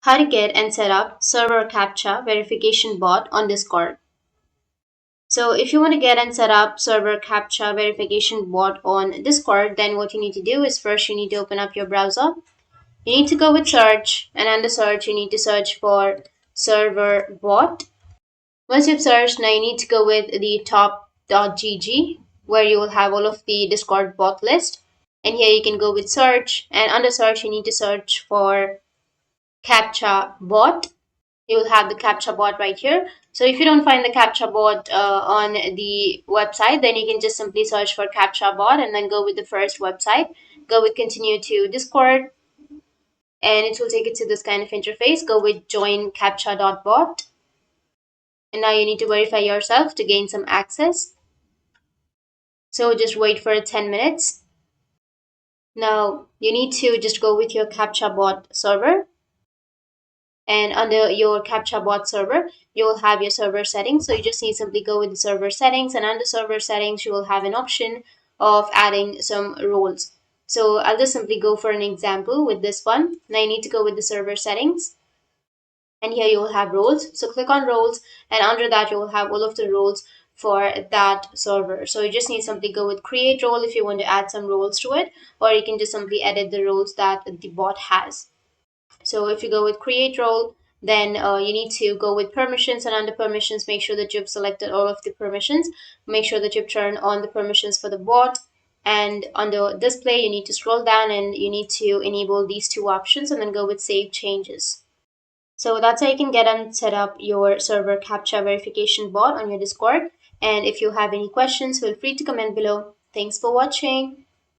How to get and set up server Captcha verification bot on Discord. So if you want to get and set up server Captcha verification bot on Discord, then what you need to do is first you need to open up your browser. You need to go with search, and under search you need to search for server bot. Once you've searched, now you need to go with the top.gg where you will have all of the Discord bot list. And here you can go with search, and under search you need to search for Captcha bot. You will have the Captcha bot right here. So if you don't find the Captcha bot on the website, then you can just simply search for Captcha bot and then go with the first website. Go with continue to Discord, and it will take you to this kind of interface. Go with join captcha.bot, and now you need to verify yourself to gain some access. So just wait for 10 minutes. Now you need to just go with your Captcha bot server, and under your Captcha bot server you will have your server settings. So you just need to simply go with the server settings, and under server settings you will have an option of adding some roles. So I'll just simply go for an example with this one. Now you need to go with the server settings, and here you will have roles. So click on roles, and under that you will have all of the roles for that server. So you just need to simply go with create role if you want to add some roles to it, or you can just simply edit the roles that the bot has. So if you go with create role, then you need to go with permissions, and under permissions make sure that you've selected all of the permissions. Make sure that you've turned on the permissions for the bot, and under display you need to scroll down and you need to enable these two options and then go with save changes. So that's how you can get and set up your server Captcha verification bot on your Discord. And if you have any questions, feel free to comment below. Thanks for watching.